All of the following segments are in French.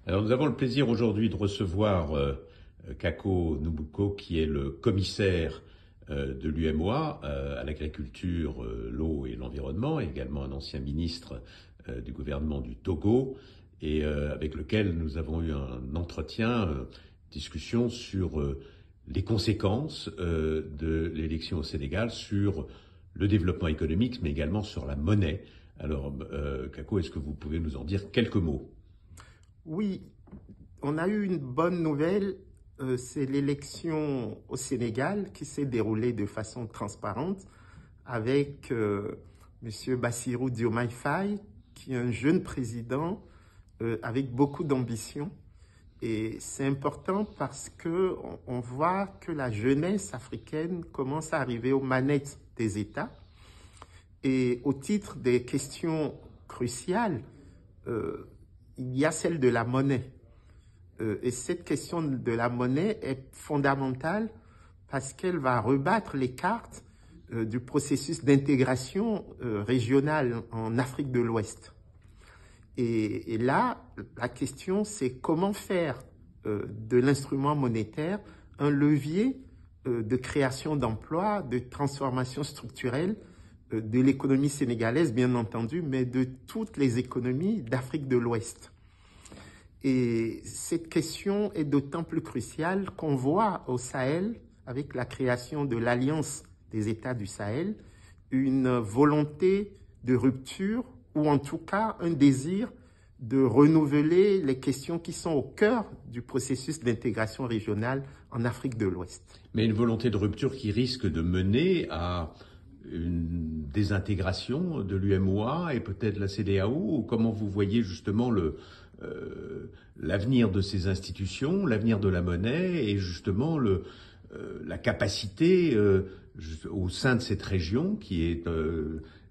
Alors nous avons le plaisir aujourd'hui de recevoir Kako Nubuko, qui est le commissaire de l'UEMOA à l'agriculture, l'eau et l'environnement, et également un ancien ministre du gouvernement du Togo, et avec lequel nous avons eu un entretien, discussion sur les conséquences de l'élection au Sénégal sur le développement économique, mais également sur la monnaie. Alors, Kako, est-ce que vous pouvez nous en dire quelques mots? Oui, on a eu une bonne nouvelle, c'est l'élection au Sénégal qui s'est déroulée de façon transparente avec M. Bassirou Diomaye Faye, qui est un jeune président avec beaucoup d'ambition. Et c'est important parce qu'on voit que la jeunesse africaine commence à arriver aux manettes des États. Et au titre des questions cruciales, il y a celle de la monnaie. Et cette question de la monnaie est fondamentale parce qu'elle va rebattre les cartes du processus d'intégration régionale en Afrique de l'Ouest. Et là, la question, c'est comment faire de l'instrument monétaire un levier de création d'emplois, de transformation structurelle de l'économie sénégalaise, bien entendu, mais de toutes les économies d'Afrique de l'Ouest. Et cette question est d'autant plus cruciale qu'on voit au Sahel, avec la création de l'Alliance des États du Sahel, une volonté de rupture, ou en tout cas un désir de renouveler les questions qui sont au cœur du processus d'intégration régionale en Afrique de l'Ouest. Mais une volonté de rupture qui risque de mener à une désintégration de l'UEMOA et peut-être de la CEDEAO, ou comment vous voyez justement l'avenir de ces institutions, l'avenir de la monnaie et justement la capacité au sein de cette région qui est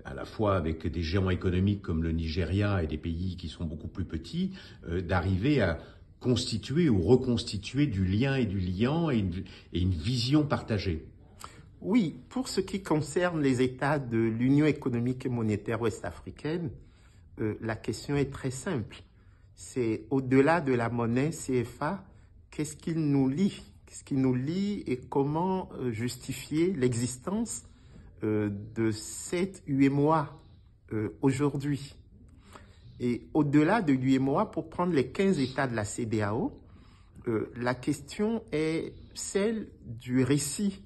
à la fois avec des géants économiques comme le Nigeria et des pays qui sont beaucoup plus petits, d'arriver à constituer ou reconstituer du lien et du liant et une vision partagée. Oui, pour ce qui concerne les États de l'Union économique et monétaire ouest-africaine, la question est très simple. C'est au-delà de la monnaie CFA, qu'est-ce qui nous lie? Qu'est-ce qui nous lie et comment justifier l'existence de cette UEMOA aujourd'hui? Et au-delà de l'UEMOA, pour prendre les 15 États de la CEDEAO, la question est celle du récit.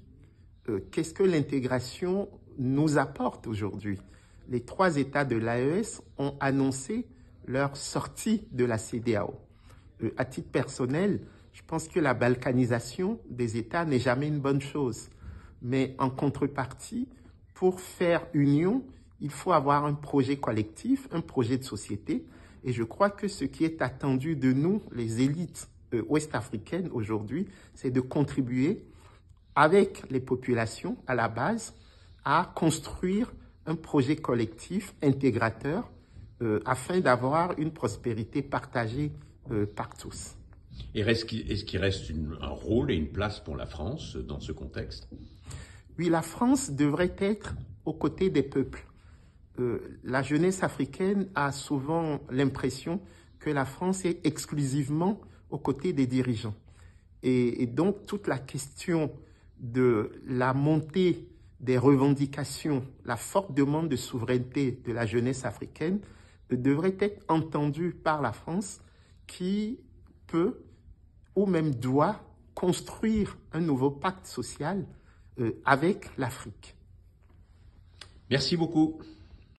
Qu'est-ce que l'intégration nous apporte aujourd'hui? Les 3 États de l'AES ont annoncé leur sortie de la CEDEAO. À titre personnel, je pense que la balkanisation des États n'est jamais une bonne chose. Mais en contrepartie, pour faire union, il faut avoir un projet collectif, un projet de société. Et je crois que ce qui est attendu de nous, les élites ouest-africaines aujourd'hui, c'est de contribuer avec les populations à la base à construire un projet collectif intégrateur afin d'avoir une prospérité partagée par tous. Et est-ce qu'il reste un rôle et une place pour la France dans ce contexte? Oui, la France devrait être aux côtés des peuples. La jeunesse africaine a souvent l'impression que la France est exclusivement aux côtés des dirigeants. Et donc, toute la question de la montée des revendications, la forte demande de souveraineté de la jeunesse africaine devrait être entendue par la France qui peut ou même doit construire un nouveau pacte social avec l'Afrique. Merci beaucoup.